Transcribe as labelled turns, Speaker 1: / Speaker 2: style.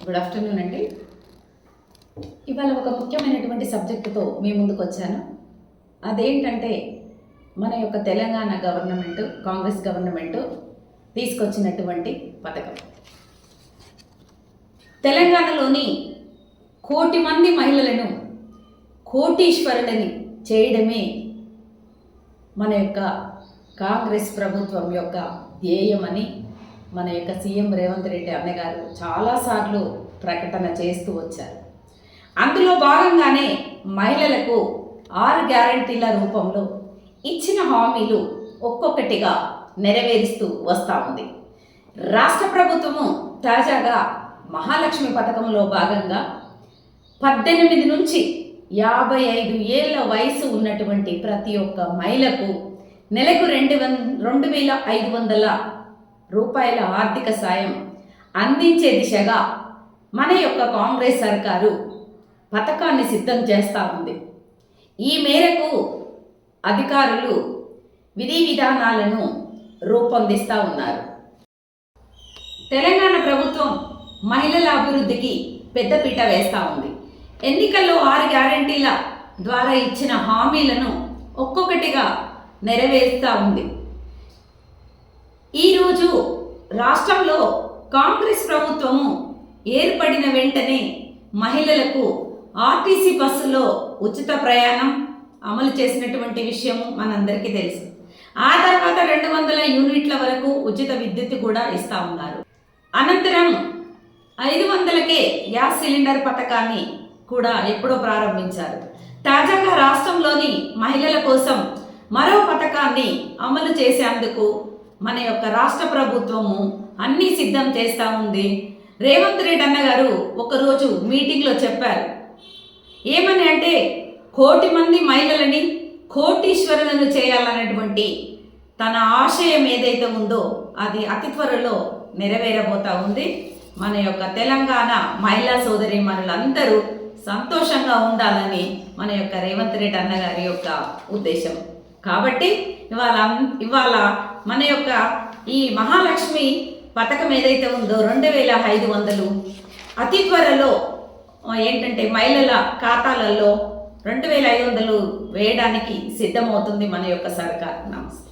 Speaker 1: Good afternoon అండి. ఇవాళ ఒక ముఖ్యమైనటువంటి సబ్జెక్టుతో మీ ముందుకు వచ్చాను. అదేంటంటే మన యొక్క తెలంగాణ గవర్నమెంట్, కాంగ్రెస్ గవర్నమెంట్ తీసుకొచ్చినటువంటి పథకం. తెలంగాణలోని 1 కోటి మంది మహిళలను కోటీశ్వరులని చేయడమే మన యొక్క కాంగ్రెస్ ప్రభుత్వం యొక్క ధ్యేయమని మన యొక్క సీఎం రేవంత్ రెడ్డి అన్నగారు చాలాసార్లు ప్రకటన చేస్తూ వచ్చారు. అందులో భాగంగానే మహిళలకు 6 గ్యారంటీల రూపంలో ఇచ్చిన హామీలు ఒక్కొక్కటిగా నెరవేరుస్తూ వస్తూ ఉంది. రాష్ట్ర ప్రభుత్వము తాజాగా మహాలక్ష్మి పథకంలో భాగంగా 18 నుంచి 55 ఏళ్ల వయసు ఉన్నటువంటి ప్రతి ఒక్క మహిళకు నెలకు 2,500 రూపాయల ఆర్థిక సాయం అందించే దిశగా మన యొక్క కాంగ్రెస్ సర్కారు పథకాన్ని సిద్ధం చేస్తూ ఉంది. ఈ మేరకు అధికారులు విధి విధానాలను రూపొందిస్తూ ఉన్నారు. తెలంగాణ ప్రభుత్వం మహిళల అభివృద్ధికి పెద్దపీట వేస్తూ ఉంది. ఎన్నికల్లో 6 గ్యారంటీల ద్వారా ఇచ్చిన హామీలను ఒక్కొక్కటిగా నెరవేరుస్తూ ఉంది. ఈరోజు రాష్ట్రంలో కాంగ్రెస్ ప్రభుత్వము ఏర్పడిన వెంటనే మహిళలకు ఆర్టీసీ బస్సులో ఉచిత ప్రయాణం అమలు చేసినటువంటి విషయం మనందరికీ తెలుసు. ఆ తర్వాత 200 యూనిట్ల వరకు ఉచిత విద్యుత్ కూడా ఇస్తూ ఉన్నారు. అనంతరం 500కే గ్యాస్ సిలిండర్ పథకాన్ని కూడా ఎప్పుడో ప్రారంభించారు. తాజాగా రాష్ట్రంలోని మహిళల కోసం మరో పథకాన్ని అమలు చేసేందుకు మన యొక్క రాష్ట్ర ప్రభుత్వము అన్నీ సిద్ధం చేస్తూ ఉంది. రేవంత్ రెడ్డి అన్నగారు ఒకరోజు మీటింగ్లో చెప్పారు. ఏమని అంటే 1 కోటి మంది మహిళలని కోటీశ్వరులను చేయాలన్నటువంటి తన ఆశయం ఏదైతే ఉందో అది అతి త్వరలో నెరవేరబోతూ ఉంది. మన యొక్క తెలంగాణ మహిళా సోదరీమణులందరూ సంతోషంగా ఉండాలని మన యొక్క రేవంత్ రెడ్డి అన్నగారి యొక్క ఉద్దేశం. కాబట్టి ఇవాళ మన యొక్క ఈ మహాలక్ష్మి పథకం ఏదైతే ఉందో 2,500 అతి త్వరలో ఏంటంటే మహిళల ఖాతాలలో 2,500 వేయడానికి సిద్ధమవుతుంది మన యొక్క సర్కార్. నమస్తే.